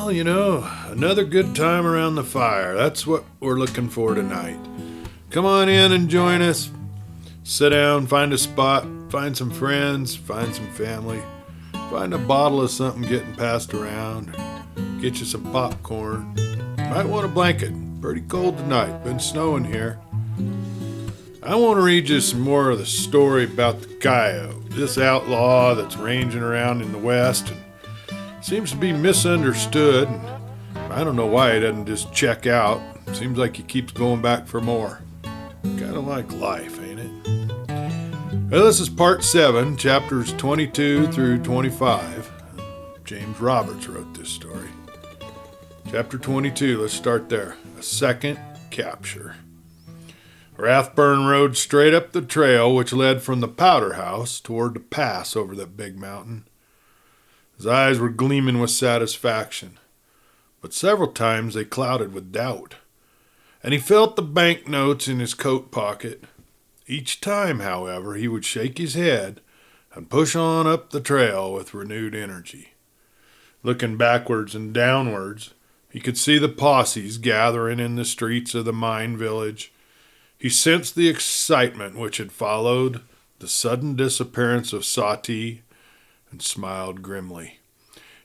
Well, another good time around the fire. That's what we're looking for tonight. Come on in and join us. Sit down, find a spot, find some friends, find some family, find a bottle of something getting passed around, get you some popcorn. Might want a blanket. Pretty cold tonight. Been snowing here. I want to read you some more of the story about the Coyote, this outlaw that's ranging around in the West and seems to be misunderstood. I don't know why he doesn't just check out. Seems like he keeps going back for more. Kind of like life, ain't it? Well, this is part 7, chapters 22 through 25. James Roberts wrote this story. Chapter 22, let's start there. A second capture. Wrathburn rode straight up the trail which led from the powder house toward the pass over that big mountain. His eyes were gleaming with satisfaction, but several times they clouded with doubt, and he felt the banknotes in his coat pocket. Each time, however, he would shake his head and push on up the trail with renewed energy. Looking backwards and downwards, he could see the posses gathering in the streets of the mine village. He sensed the excitement which had followed the sudden disappearance of Sati and smiled grimly.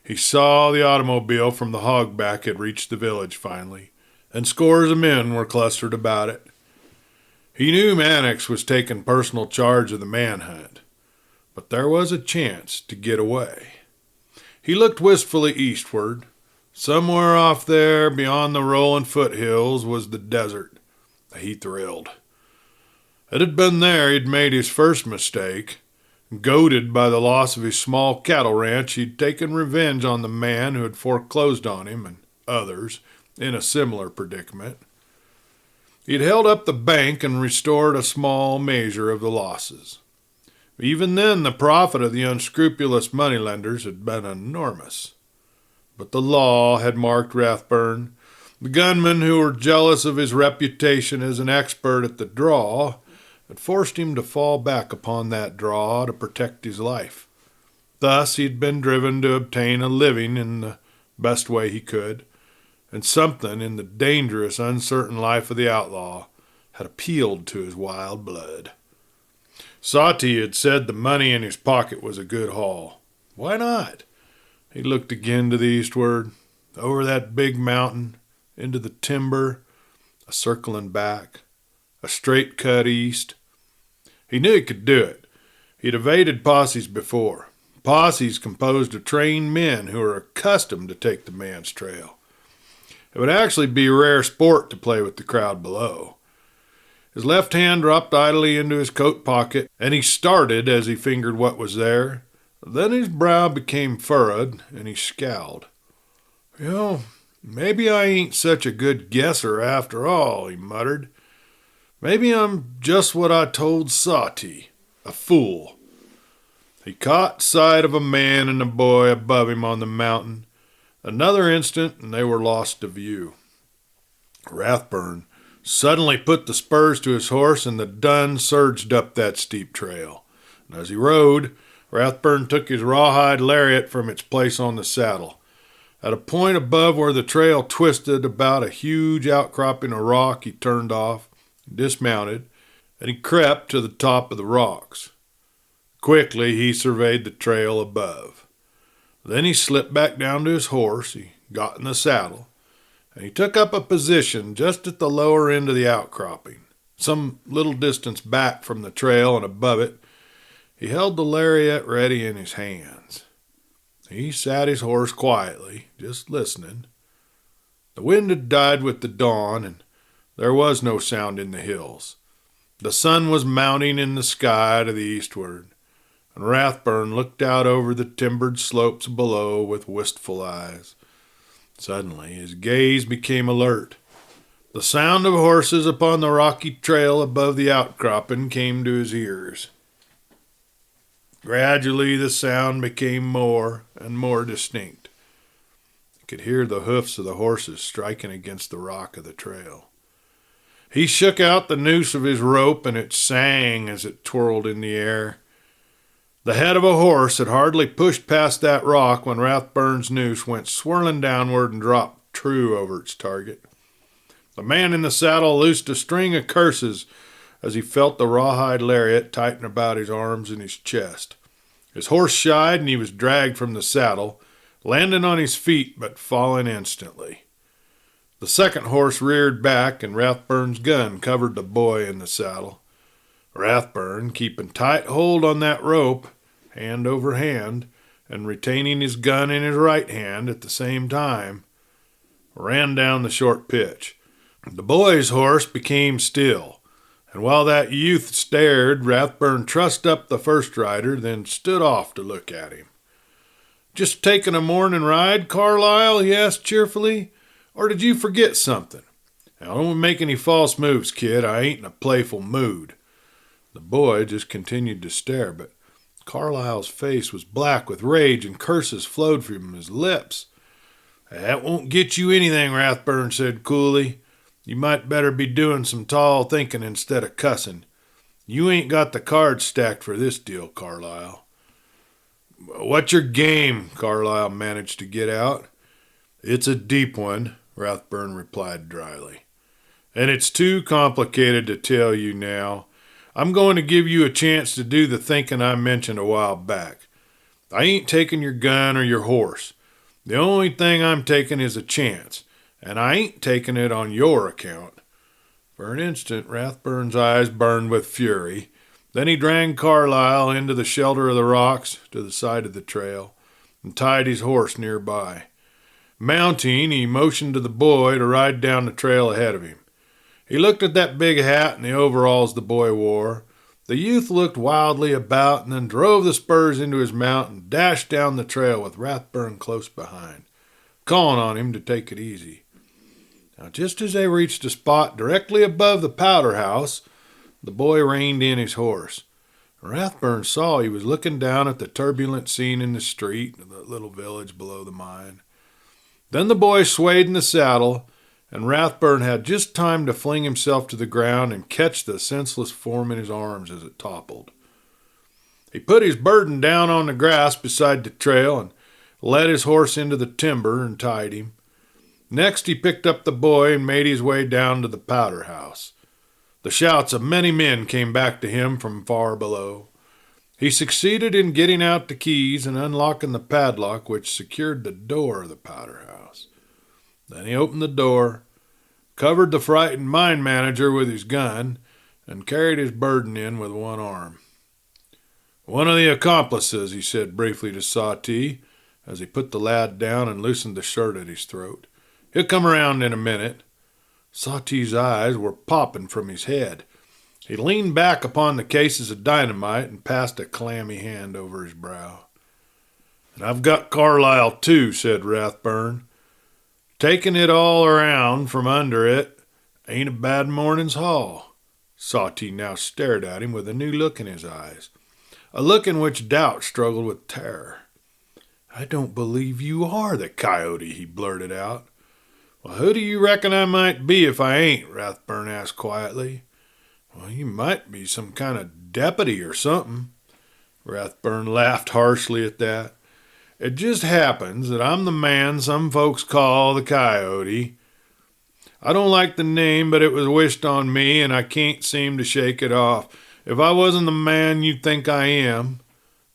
He saw the automobile from the hogback had reached the village finally, and scores of men were clustered about it. He knew Mannix was taking personal charge of the manhunt, but there was a chance to get away. He looked wistfully eastward. Somewhere off there, beyond the rolling foothills, was the desert. He thrilled. It had been there he'd made his first mistake. Goaded by the loss of his small cattle ranch, he'd taken revenge on the man who had foreclosed on him and others in a similar predicament. He'd held up the bank and restored a small measure of the losses. Even then, the profit of the unscrupulous moneylenders had been enormous. But the law had marked Wrathburn. The gunmen who were jealous of his reputation as an expert at the draw had forced him to fall back upon that draw to protect his life. Thus he'd been driven to obtain a living in the best way he could, and something in the dangerous, uncertain life of the outlaw had appealed to his wild blood. Sati had said the money in his pocket was a good haul. Why not? He looked again to the eastward, over that big mountain, into the timber, a circling back, a straight cut east. He knew he could do it. He'd evaded posses before. Posses composed of trained men who were accustomed to take the man's trail. It would actually be rare sport to play with the crowd below. His left hand dropped idly into his coat pocket, and he started as he fingered what was there. Then his brow became furrowed, and he scowled. Maybe I ain't such a good guesser after all, he muttered. Maybe I'm just what I told Sati, a fool. He caught sight of a man and a boy above him on the mountain. Another instant, and they were lost to view. Wrathburn suddenly put the spurs to his horse, and the dun surged up that steep trail. And as he rode, Wrathburn took his rawhide lariat from its place on the saddle. At a point above where the trail twisted about a huge outcropping of rock, he turned off, dismounted, and he crept to the top of the rocks. Quickly he surveyed the trail above. Then he slipped back down to his horse, he got in the saddle, and he took up a position just at the lower end of the outcropping. Some little distance back from the trail and above it, he held the lariat ready in his hands. He sat his horse quietly, just listening. The wind had died with the dawn, and there was no sound in the hills. The sun was mounting in the sky to the eastward, and Wrathburn looked out over the timbered slopes below with wistful eyes. Suddenly his gaze became alert. The sound of horses upon the rocky trail above the outcropping came to his ears. Gradually the sound became more and more distinct. He could hear the hoofs of the horses striking against the rock of the trail. He shook out the noose of his rope, and it sang as it twirled in the air. The head of a horse had hardly pushed past that rock when Wrathburn's noose went swirling downward and dropped true over its target. The man in the saddle loosed a string of curses as he felt the rawhide lariat tighten about his arms and his chest. His horse shied and he was dragged from the saddle, landing on his feet but falling instantly. The second horse reared back and Wrathburn's gun covered the boy in the saddle. Wrathburn, keeping tight hold on that rope, hand over hand, and retaining his gun in his right hand at the same time, ran down the short pitch. The boy's horse became still, and while that youth stared, Wrathburn trussed up the first rider, then stood off to look at him. "Just taking a morning ride, Carlyle?" he asked cheerfully. "Or did you forget something? Now, don't make any false moves, kid. I ain't in a playful mood." The boy just continued to stare, but Carlyle's face was black with rage and curses flowed from his lips. "That won't get you anything," Wrathburn said coolly. "You might better be doing some tall thinking instead of cussing. You ain't got the cards stacked for this deal, Carlyle." "What's your game?" Carlyle managed to get out. "It's a deep one," Wrathburn replied dryly. "And it's too complicated to tell you now. I'm going to give you a chance to do the thinking I mentioned a while back. I ain't taking your gun or your horse. The only thing I'm taking is a chance, and I ain't taking it on your account." For an instant, Wrathburn's eyes burned with fury. Then he dragged Carlyle into the shelter of the rocks to the side of the trail and tied his horse nearby. Mounting, he motioned to the boy to ride down the trail ahead of him. He looked at that big hat and the overalls the boy wore. The youth looked wildly about and then drove the spurs into his mount and dashed down the trail with Wrathburn close behind, calling on him to take it easy. Now, just as they reached a spot directly above the powder house, the boy reined in his horse. Wrathburn saw he was looking down at the turbulent scene in the street of the little village below the mine. Then the boy swayed in the saddle, and Wrathburn had just time to fling himself to the ground and catch the senseless form in his arms as it toppled. He put his burden down on the grass beside the trail and led his horse into the timber and tied him. Next he picked up the boy and made his way down to the powder house. The shouts of many men came back to him from far below. He succeeded in getting out the keys and unlocking the padlock which secured the door of the powder house. Then he opened the door, covered the frightened mine manager with his gun, and carried his burden in with one arm. "One of the accomplices," he said briefly to Sawtee, as he put the lad down and loosened the shirt at his throat. "He'll come around in a minute." Sawtee's eyes were popping from his head. He leaned back upon the cases of dynamite and passed a clammy hand over his brow. "And I've got Carlyle, too," said Wrathburn. "Taking it all around from under it ain't a bad morning's haul." Sawtee now stared at him with a new look in his eyes, a look in which doubt struggled with terror. "I don't believe you are the Coyote," he blurted out. "Well, who do you reckon I might be if I ain't?" Wrathburn asked quietly. "Well, you might be some kind of deputy or something." Wrathburn laughed harshly at that. "It just happens that I'm the man some folks call the Coyote. I don't like the name, but it was wished on me, and I can't seem to shake it off. If I wasn't the man you think I am,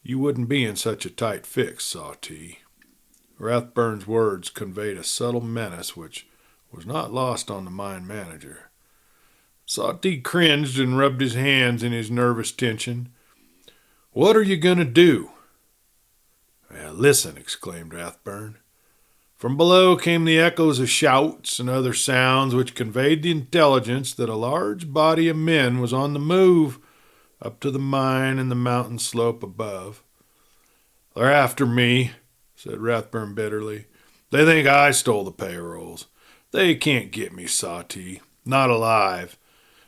you wouldn't be in such a tight fix, Sawtee." Wrathburn's words conveyed a subtle menace which was not lost on the mine manager. Sawtee cringed and rubbed his hands in his nervous tension. "What are you going to do?" "Well, listen," exclaimed Wrathburn. From below came the echoes of shouts and other sounds which conveyed the intelligence that a large body of men was on the move up to the mine and the mountain slope above. "They're after me," said Wrathburn bitterly. "They think I stole the payrolls. They can't get me, Sawtee. Not alive.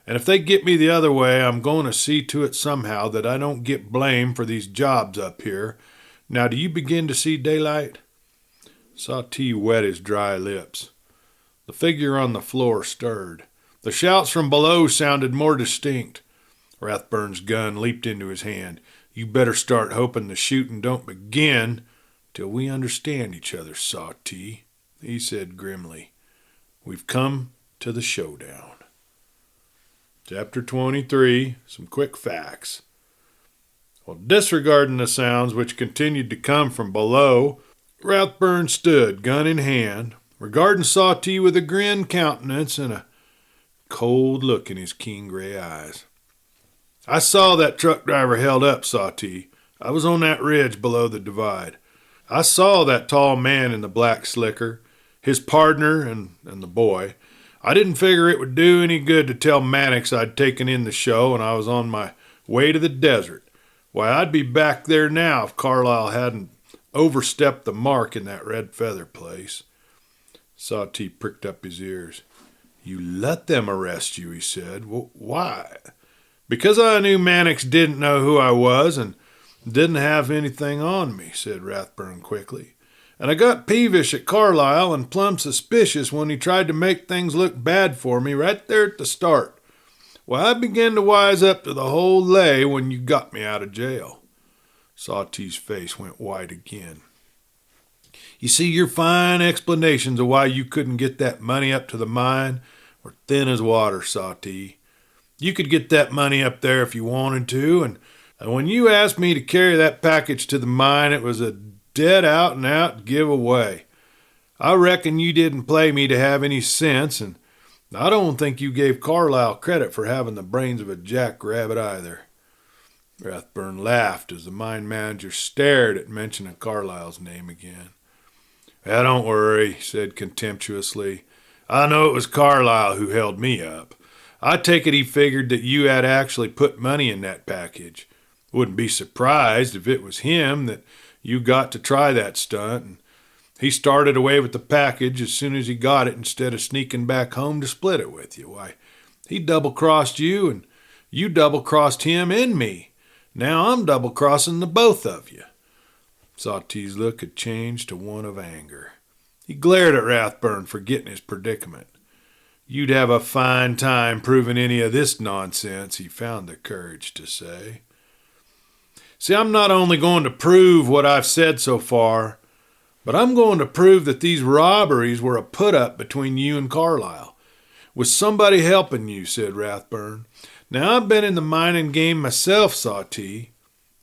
And if they get me the other way, I'm going to see to it somehow that I don't get blamed for these jobs up here. Now, do you begin to see daylight?" Sawtee wet his dry lips. The figure on the floor stirred. The shouts from below sounded more distinct. Wrathburn's gun leaped into his hand. You better start hoping the shooting don't begin till we understand each other, Sawtee, he said grimly. We've come to the showdown. Chapter 23, some quick facts. Well, disregarding the sounds which continued to come from below, Wrathburn stood, gun in hand, regarding Sawtee with a grim countenance and a cold look in his keen gray eyes. I saw that truck driver held up, Sawtee. I was on that ridge below the divide. I saw that tall man in the black slicker, his partner and the boy. I didn't figure it would do any good to tell Mannix I'd taken in the show and I was on my way to the desert. Why, I'd be back there now if Carlisle hadn't overstepped the mark in that red feather place. Sawtee pricked up his ears. You let them arrest you, he said. Why? Because I knew Mannix didn't know who I was and didn't have anything on me, said Wrathburn quickly. And I got peevish at Carlisle and plumb suspicious when he tried to make things look bad for me right there at the start. Well, I began to wise up to the whole lay when you got me out of jail. Sawtee's face went white again. You see, your fine explanations of why you couldn't get that money up to the mine were thin as water, Sawtee. You could get that money up there if you wanted to, and when you asked me to carry that package to the mine, it was a dead out-and-out giveaway. I reckon you didn't play me to have any sense, and I don't think you gave Carlisle credit for having the brains of a jackrabbit either. Wrathburn laughed as the mine manager stared at mention of Carlisle's name again. Don't worry, he said contemptuously. I know it was Carlisle who held me up. I take it he figured that you had actually put money in that package. Wouldn't be surprised if it was him that you got to try that stunt, and he started away with the package as soon as he got it instead of sneaking back home to split it with you. Why, he double-crossed you, and you double-crossed him and me. Now I'm double-crossing the both of you. Sawtee's look had changed to one of anger. He glared at Wrathburn for getting his predicament. You'd have a fine time proving any of this nonsense, he found the courage to say. See, I'm not only going to prove what I've said so far, but I'm going to prove that these robberies were a put-up between you and Carlisle, with somebody helping you, said Wrathburn. Now, I've been in the mining game myself, Sawtee,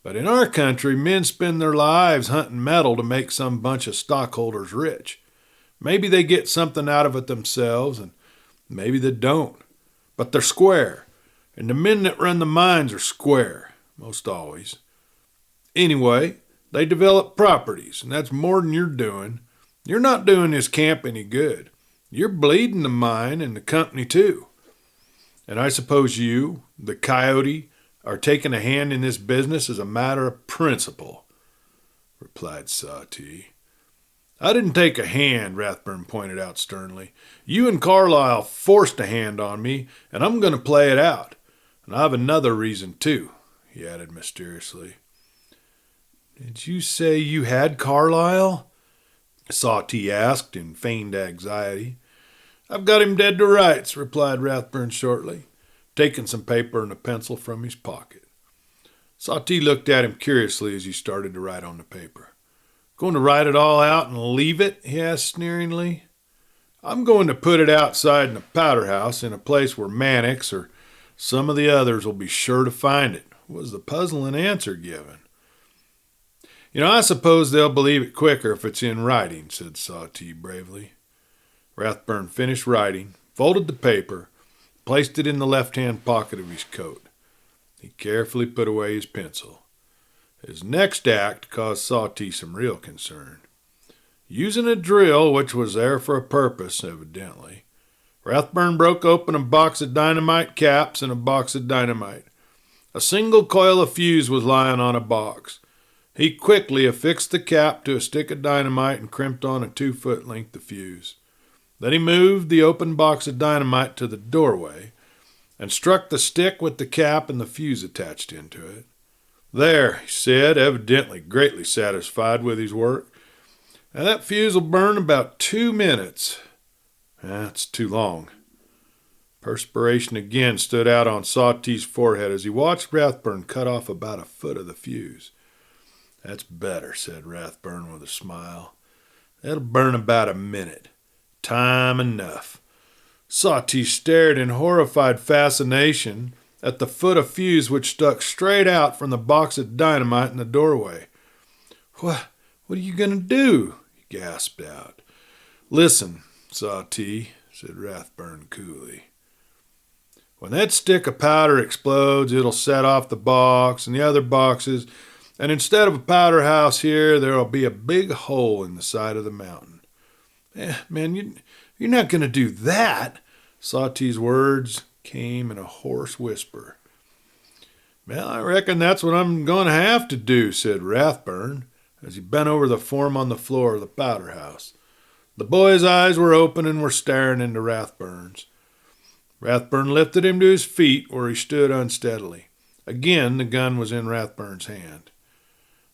but in our country, men spend their lives hunting metal to make some bunch of stockholders rich. Maybe they get something out of it themselves, and maybe they don't. But they're square, and the men that run the mines are square, most always. Anyway, they develop properties, and that's more than you're doing. You're not doing this camp any good. You're bleeding the mine and the company too. And I suppose you, the Coyote, are taking a hand in this business as a matter of principle, replied Sawtee. I didn't take a hand, Wrathburn pointed out sternly. You and Carlisle forced a hand on me, and I'm going to play it out. And I have another reason too, he added mysteriously. Did you say you had Carlisle? Sawtee asked in feigned anxiety. I've got him dead to rights, replied Wrathburn shortly, taking some paper and a pencil from his pocket. Sawtee looked at him curiously as he started to write on the paper. Going to write it all out and leave it? He asked sneeringly. I'm going to put it outside in the powder house in a place where Mannix or some of the others will be sure to find it, was the puzzling answer given. I suppose they'll believe it quicker if it's in writing, said Sawtee bravely. Wrathburn finished writing, folded the paper, placed it in the left-hand pocket of his coat. He carefully put away his pencil. His next act caused Sawtee some real concern. Using a drill, which was there for a purpose, evidently, Wrathburn broke open a box of dynamite caps and a box of dynamite. A single coil of fuse was lying on a box. He quickly affixed the cap to a stick of dynamite and crimped on a 2-foot length of fuse. Then he moved the open box of dynamite to the doorway and struck the stick with the cap and the fuse attached into it. There, he said, evidently greatly satisfied with his work. Now that fuse will burn about 2 minutes. That's too long. Perspiration again stood out on Sawtee's forehead as he watched Wrathburn cut off about a foot of the fuse. "That's better," said Wrathburn with a smile. "That'll burn about a minute. Time enough." Sawtee stared in horrified fascination at the foot of fuse which stuck straight out from the box of dynamite in the doorway. What are you going to do?" he gasped out. "Listen, Sawtee," said Wrathburn coolly. "When that stick of powder explodes, it'll set off the box and the other boxes, and instead of a powder house here, there'll be a big hole in the side of the mountain." Man, you're not going to do that." Sawtee's words came in a hoarse whisper. "Well, I reckon that's what I'm going to have to do," said Wrathburn, as he bent over the form on the floor of the powder house. The boy's eyes were open and were staring into Wrathburn's. Wrathburn lifted him to his feet, where he stood unsteadily. Again the gun was in Wrathburn's hand.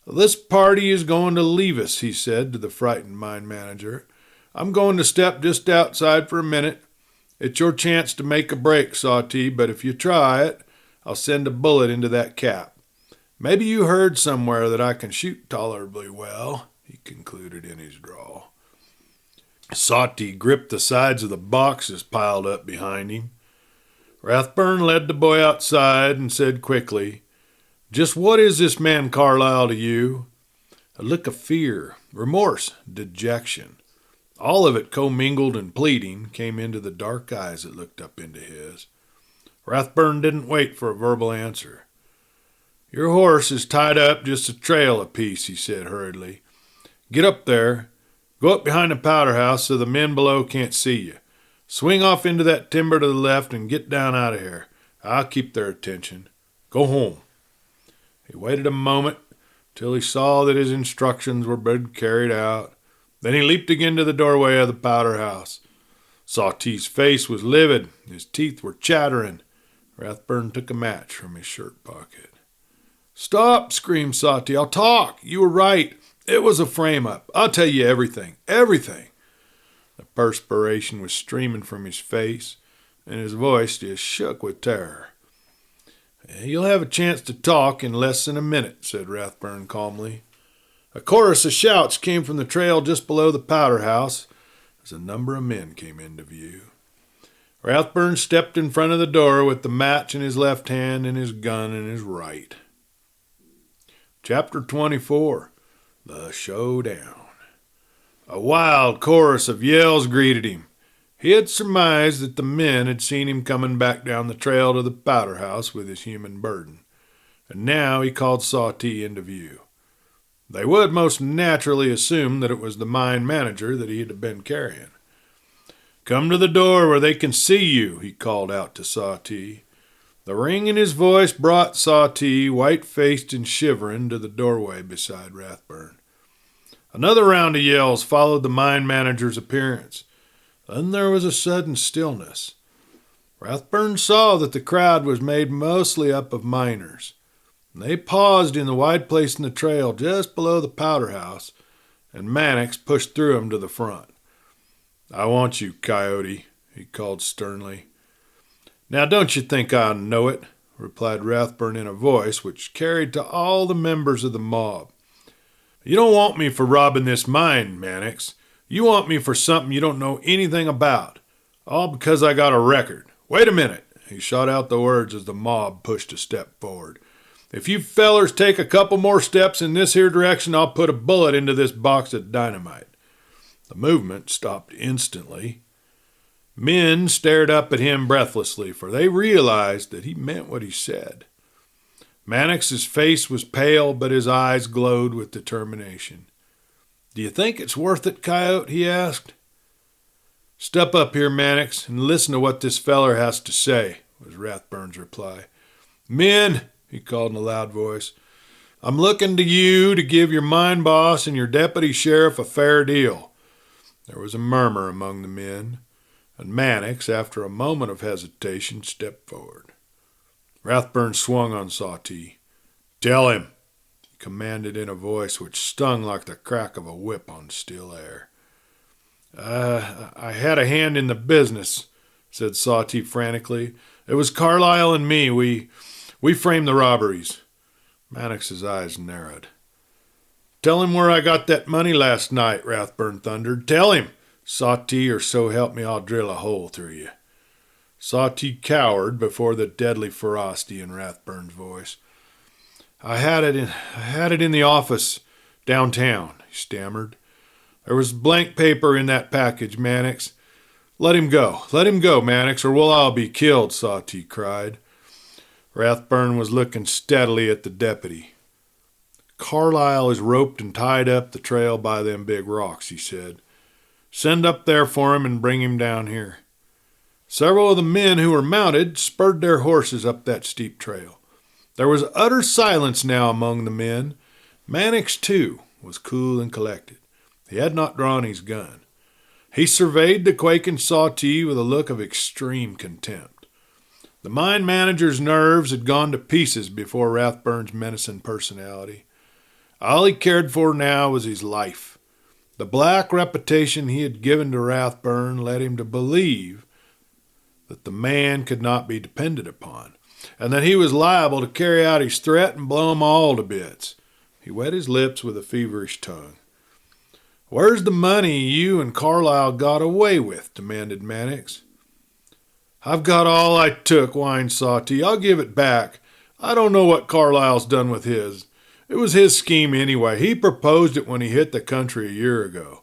"This party is going to leave us," he said to the frightened mine manager. "I'm going to step just outside for a minute. It's your chance to make a break, Sawtee, but if you try it, I'll send a bullet into that cap. Maybe you heard somewhere that I can shoot tolerably well," he concluded in his drawl. Sawtee gripped the sides of the boxes piled up behind him. Wrathburn led the boy outside and said quickly, "Just what is this man Carlyle to you?" A look of fear, remorse, dejection, all of it commingled and pleading, came into the dark eyes that looked up into his. Wrathburn didn't wait for a verbal answer. "Your horse is tied up just a trail apiece," he said hurriedly. "Get up there. Go up behind the powder house so the men below can't see you. Swing off into that timber to the left and get down out of here. I'll keep their attention. Go home." He waited a moment till he saw that his instructions were being carried out. Then he leaped again to the doorway of the powder house. Sawtee's face was livid. His teeth were chattering. Wrathburn took a match from his shirt pocket. "Stop!" screamed Sawtee. "I'll talk. You were right. It was a frame-up. I'll tell you everything. Everything." The perspiration was streaming from his face, and his voice just shook with terror. "You'll have a chance to talk in less than a minute," said Wrathburn calmly. A chorus of shouts came from the trail just below the powder house as a number of men came into view. Wrathburn stepped in front of the door with the match in his left hand and his gun in his right. Chapter 24. The Showdown. A wild chorus of yells greeted him. He had surmised that the men had seen him coming back down the trail to the powder house with his human burden, and now he called Sawtee into view. They would most naturally assume that it was the mine manager that he had been carrying. "Come to the door where they can see you," he called out to Sawtee. The ring in his voice brought Sawtee, white-faced and shivering, to the doorway beside Wrathburn. Another round of yells followed the mine manager's appearance. Then there was a sudden stillness. Wrathburn saw that the crowd was made mostly up of miners. They paused in the wide place in the trail just below the powder house, and Mannix pushed through them to the front. "I want you, Coyote," he called sternly. "Now don't you think I know it?" replied Wrathburn in a voice which carried to all the members of the mob. "You don't want me for robbing this mine, Mannix. You want me for something you don't know anything about. All because I got a record. Wait a minute." He shot out the words as the mob pushed a step forward. "If you fellers take a couple more steps in this here direction, I'll put a bullet into this box of dynamite." The movement stopped instantly. Men stared up at him breathlessly, for they realized that he meant what he said. Mannix's face was pale, but his eyes glowed with determination. "Do you think it's worth it, Coyote?" he asked. "Step up here, Mannix, and listen to what this feller has to say," was Wrathburn's reply. "Men," he called in a loud voice, "I'm looking to you to give your mine boss and your deputy sheriff a fair deal." There was a murmur among the men, and Mannix, after a moment of hesitation, stepped forward. Wrathburn swung on Sawtee. "Tell him," he commanded in a voice which stung like the crack of a whip on still air. I had a hand in the business," said Sawtee frantically. "It was Carlyle and me. We framed the robberies." Mannix's eyes narrowed. "Tell him where I got that money last night," Wrathburn thundered. "Tell him, Sawtee, or so help me I'll drill a hole through you." Sawtee cowered before the deadly ferocity in Wrathburn's voice. I had it in the office downtown," he stammered. "There was blank paper in that package, Mannix." Let him go, Mannix, or we'll all be killed," Sawtee cried. Wrathburn was looking steadily at the deputy. "Carlyle is roped and tied up the trail by them big rocks," he said. "Send up there for him and bring him down here." Several of the men who were mounted spurred their horses up that steep trail. There was utter silence now among the men. Mannix, too, was cool and collected. He had not drawn his gun. He surveyed the quaking Sawtee with a look of extreme contempt. The mine manager's nerves had gone to pieces before Wrathburn's menacing personality. All he cared for now was his life. The black reputation he had given to Wrathburn led him to believe that the man could not be depended upon, and that he was liable to carry out his threat and blow 'em all to bits. He wet his lips with a feverish tongue. "Where's the money you and Carlyle got away with?" demanded Mannix. "I've got all I took," whined Sawtee. "I'll give it back. I don't know what Carlyle's done with his. It was his scheme anyway. He proposed it when he hit the country a year ago."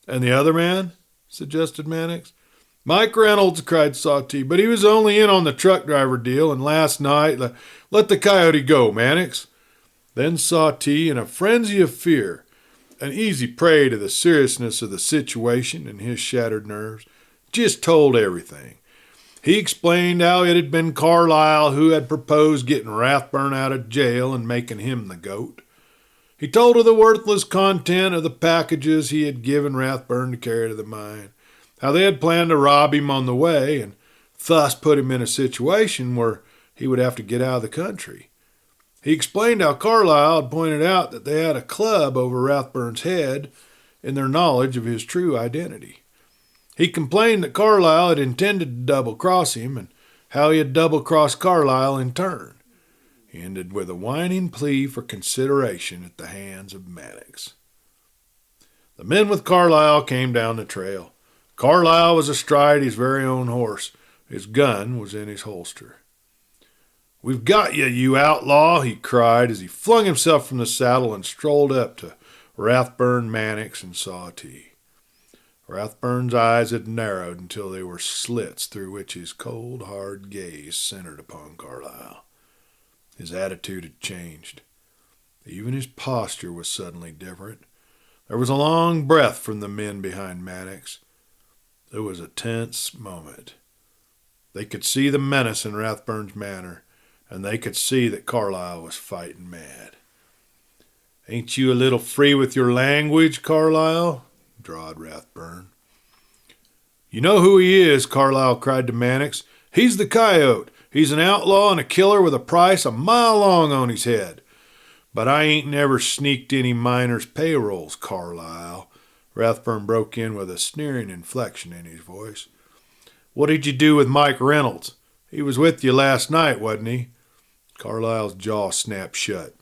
"And the other man?" suggested Mannix. "Mike Reynolds," cried Sawtee, "but he was only in on the truck driver deal, and last night, let the Coyote go, Mannix." Then Sawtee, in a frenzy of fear, an easy prey to the seriousness of the situation and his shattered nerves, just told everything. He explained how it had been Carlyle who had proposed getting Wrathburn out of jail and making him the goat. He told of the worthless content of the packages he had given Wrathburn to carry to the mine, how they had planned to rob him on the way and thus put him in a situation where he would have to get out of the country. He explained how Carlyle had pointed out that they had a club over Wrathburn's head in their knowledge of his true identity. He complained that Carlyle had intended to double-cross him and how he had double-crossed Carlyle in turn. He ended with a whining plea for consideration at the hands of Mannix. The men with Carlyle came down the trail. Carlyle was astride his very own horse. His gun was in his holster. "We've got you, you outlaw," he cried as he flung himself from the saddle and strolled up to Wrathburn, Mannix, and Sawtee. Wrathburn's eyes had narrowed until they were slits through which his cold, hard gaze centered upon Carlyle. His attitude had changed. Even his posture was suddenly different. There was a long breath from the men behind Mannix. It was a tense moment. They could see the menace in Wrathburn's manner, and they could see that Carlyle was fighting mad. "Ain't you a little free with your language, Carlyle?" drawled Wrathburn. "You know who he is," Carlyle cried to Mannix. "He's the Coyote. He's an outlaw and a killer with a price a mile long on his head. But I ain't never sneaked any miner's payrolls, Carlyle." Wrathburn broke in with a sneering inflection in his voice. "What did you do with Mike Reynolds? He was with you last night, wasn't he?" Carlyle's jaw snapped shut.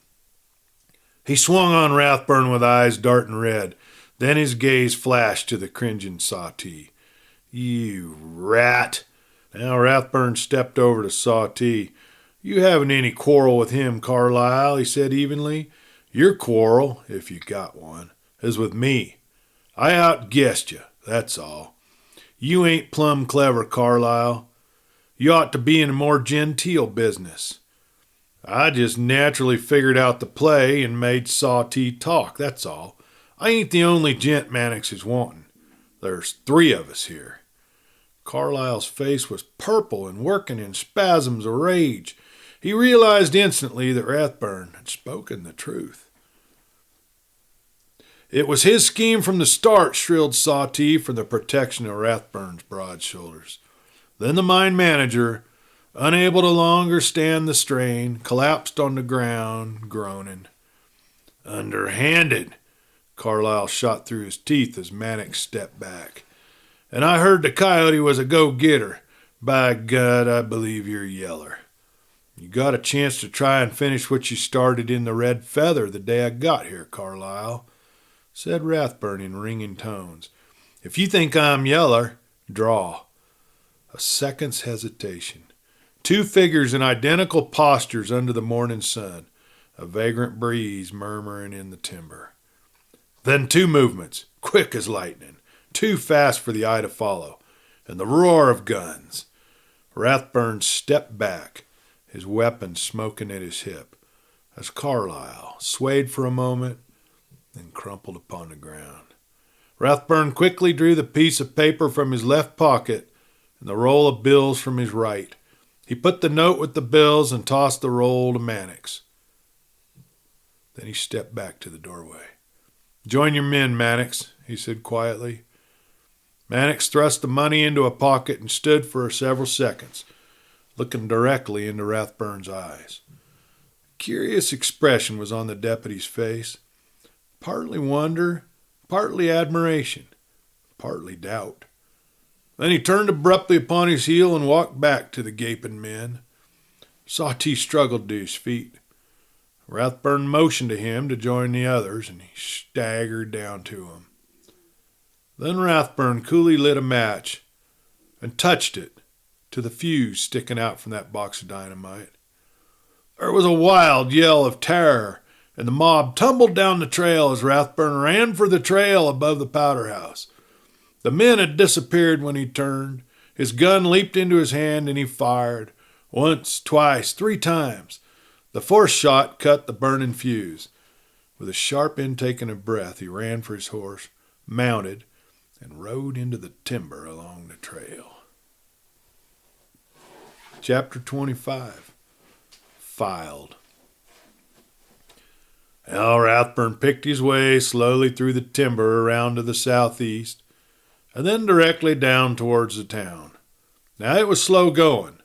He swung on Wrathburn with eyes darting red. Then his gaze flashed to the cringing Sawtee. "You rat!" Now Wrathburn stepped over to Sawtee. "You haven't any quarrel with him, Carlyle," he said evenly. "Your quarrel, if you got one, is with me. I outguessed you, that's all. You ain't plumb clever, Carlyle. You ought to be in a more genteel business. I just naturally figured out the play and made Sawtee talk, that's all. I ain't the only gent Mannix is wanting. There's 3 of us here." Carlyle's face was purple and working in spasms of rage. He realized instantly that Wrathburn had spoken the truth. "It was his scheme from the start," shrilled Sawtee from the protection of Wrathburn's broad shoulders. Then the mine manager, unable to longer stand the strain, collapsed on the ground, groaning. "Underhanded," Carlyle shot through his teeth as Mannix stepped back. "And I heard the Coyote was a go-getter. By God, I believe you're yeller. You got a chance to try and finish what you started in the Red Feather the day I got here, Carlyle," said Wrathburn in ringing tones. "If you think I'm yeller, draw." A second's hesitation. Two figures in identical postures under the morning sun, a vagrant breeze murmuring in the timber. Then two movements, quick as lightning, too fast for the eye to follow, and the roar of guns. Wrathburn stepped back, his weapon smoking at his hip, as Carlyle swayed for a moment, then crumpled upon the ground. Wrathburn quickly drew the piece of paper from his left pocket and the roll of bills from his right. He put the note with the bills and tossed the roll to Mannix. Then he stepped back to the doorway. "Join your men, Mannix," he said quietly. Mannix thrust the money into a pocket and stood for several seconds, looking directly into Wrathburn's eyes. A curious expression was on the deputy's face, partly wonder, partly admiration, partly doubt. Then he turned abruptly upon his heel and walked back to the gaping men. Sawtee struggled to his feet. Wrathburn motioned to him to join the others, and he staggered down to him. Then Wrathburn coolly lit a match and touched it to the fuse sticking out from that box of dynamite. There was a wild yell of terror, and the mob tumbled down the trail as Wrathburn ran for the trail above the powder house. The men had disappeared when he turned. His gun leaped into his hand, and he fired. Once, twice, 3 times. The 4th shot cut the burning fuse. With a sharp intake of breath, he ran for his horse, mounted, and rode into the timber along the trail. Chapter 25. Filed. Al Wrathburn picked his way slowly through the timber around to the southeast, and then directly down towards the town. Now it was slow going,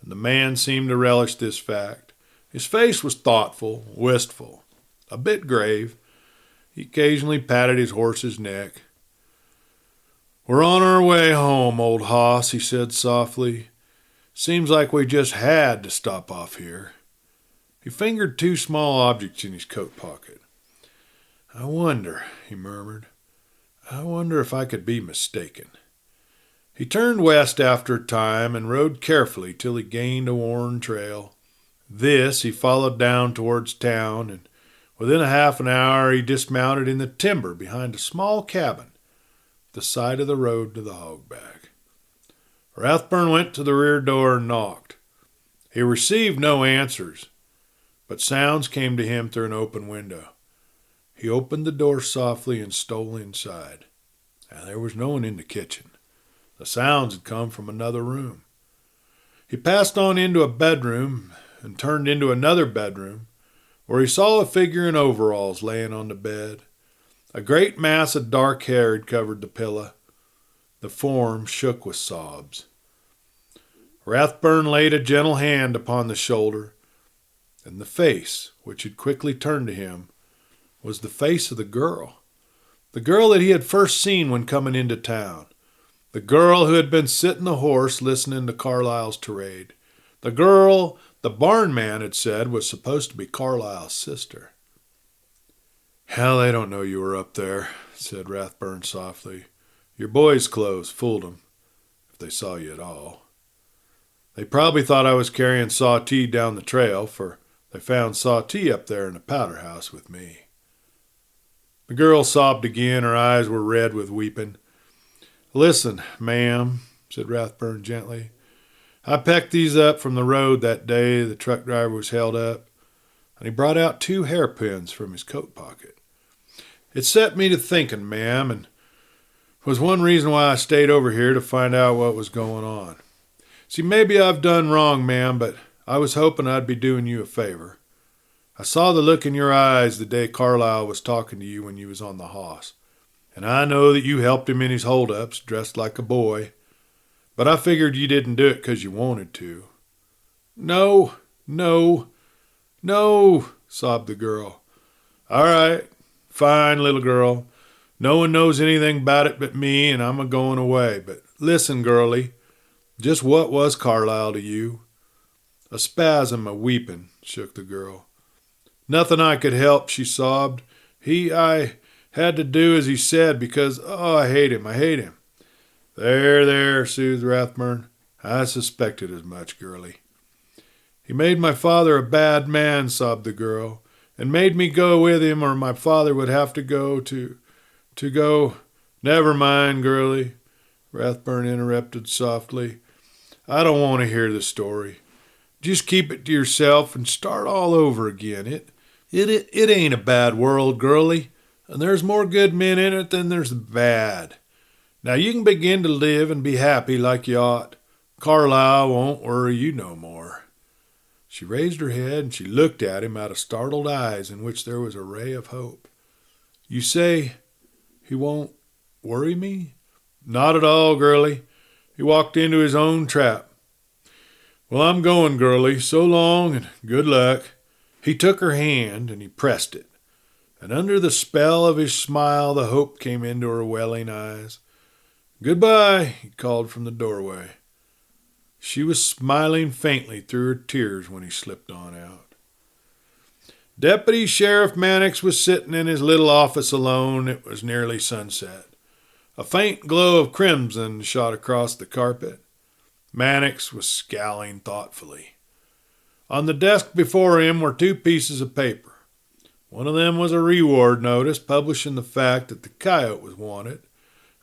and the man seemed to relish this fact. His face was thoughtful, wistful, a bit grave. He occasionally patted his horse's neck. "We're on our way home, old hoss," he said softly. "Seems like we just had to stop off here." He fingered 2 small objects in his coat pocket. "I wonder," he murmured, "I wonder if I could be mistaken." He turned west after a time and rode carefully till he gained a worn trail. This he followed down towards town, and within a half an hour he dismounted in the timber behind a small cabin at the side of the road to the hog-back. Wrathburn went to the rear door and knocked. He received no answers, but sounds came to him through an open window. He opened the door softly and stole inside. Now, there was no one in the kitchen. The sounds had come from another room. He passed on into a bedroom and turned into another bedroom, where he saw a figure in overalls laying on the bed. A great mass of dark hair had covered the pillow. The form shook with sobs. Wrathburn laid a gentle hand upon the shoulder, and the face, which had quickly turned to him, was the face of the girl that he had first seen when coming into town, the girl who had been sitting the horse listening to Carlyle's tirade, the girl the barn man had said was supposed to be Carlyle's sister. "Hell, they don't know you were up there," said Wrathburn softly. "Your boys' clothes fooled 'em, if they saw you at all. They probably thought I was carrying Sawtee down the trail, for they found Sawtee up there in the powder house with me." The girl sobbed again. Her eyes were red with weeping. "Listen, ma'am," said Wrathburn gently. "I picked these up from the road that day the truck driver was held up," and he brought out 2 hairpins from his coat pocket. "It set me to thinking, ma'am, and was one reason why I stayed over here to find out what was going on. See, maybe I've done wrong, ma'am, but I was hoping I'd be doing you a favor. I saw the look in your eyes the day Carlyle was talking to you when you was on the hoss, and I know that you helped him in his hold-ups, dressed like a boy, but I figured you didn't do it 'cause you wanted to." "No, no, no," sobbed the girl. "All right, fine, little girl. No one knows anything about it but me, and I'm a-going away. But listen, girlie, Just what was Carlisle to you? A spasm of weeping shook the girl. Nothing I could help, she sobbed. I had to do as he said because, I hate him, I hate him. There, soothed Wrathburn. I suspected as much, girlie. He made my father a bad man, sobbed the girl, and made me go with him or my father would have to go to go. Never mind, girlie, Wrathburn interrupted softly. I don't want to hear the story. Just keep it to yourself and start all over again. It ain't a bad world, girlie, and there's more good men in it than there's bad. Now you can begin to live and be happy like you ought. Carlisle won't worry you no more. She raised her head and she looked at him out of startled eyes in which there was a ray of hope. You say he won't worry me? Not at all, girlie. He walked into his own trap. Well, I'm going, girlie. So long and good luck. He took her hand and he pressed it, and under the spell of his smile the hope came into her welling eyes. Goodbye, he called from the doorway. She was smiling faintly through her tears when he slipped on out. Deputy Sheriff Mannix was sitting in his little office alone. It was nearly sunset. A faint glow of crimson shot across the carpet. Mannix was scowling thoughtfully. On the desk before him were two pieces of paper. One of them was a reward notice publishing the fact that the Coyote was wanted,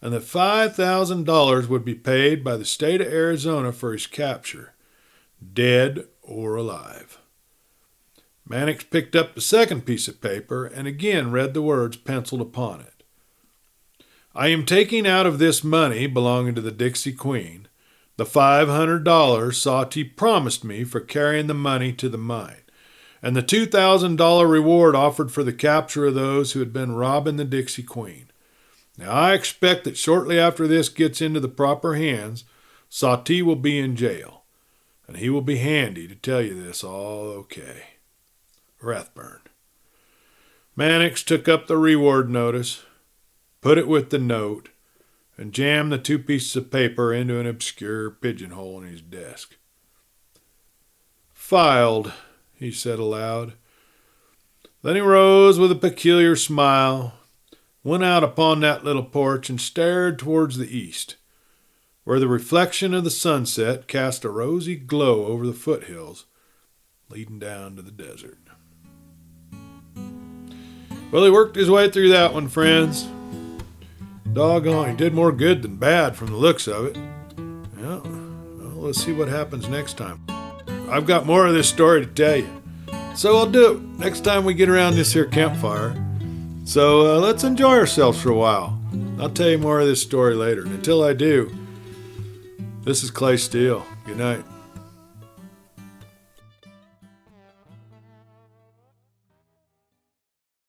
and that $5,000 would be paid by the state of Arizona for his capture, dead or alive. Mannix picked up the second piece of paper and again read the words penciled upon it. I am taking out of this money belonging to the Dixie Queen the $500 Sati promised me for carrying the money to the mine, and the $2,000 reward offered for the capture of those who had been robbing the Dixie Queen. Now, I expect that shortly after this gets into the proper hands, Sati will be in jail, and he will be handy to tell you this all okay. Wrathburn. Mannix took up the reward notice, put it with the note, and jammed the two pieces of paper into an obscure pigeonhole in his desk. Filed, he said aloud. Then he rose with a peculiar smile, went out upon that little porch and stared towards the east, where the reflection of the sunset cast a rosy glow over the foothills leading down to the desert. Well, he worked his way through that one, friends. Doggone, he did more good than bad from the looks of it. Yeah, well, let's see what happens next time. I've got more of this story to tell you, so I'll do it next time we get around this here campfire. So let's enjoy ourselves for a while. I'll tell you more of this story later. And until I do, this is Clay Steele. Good night.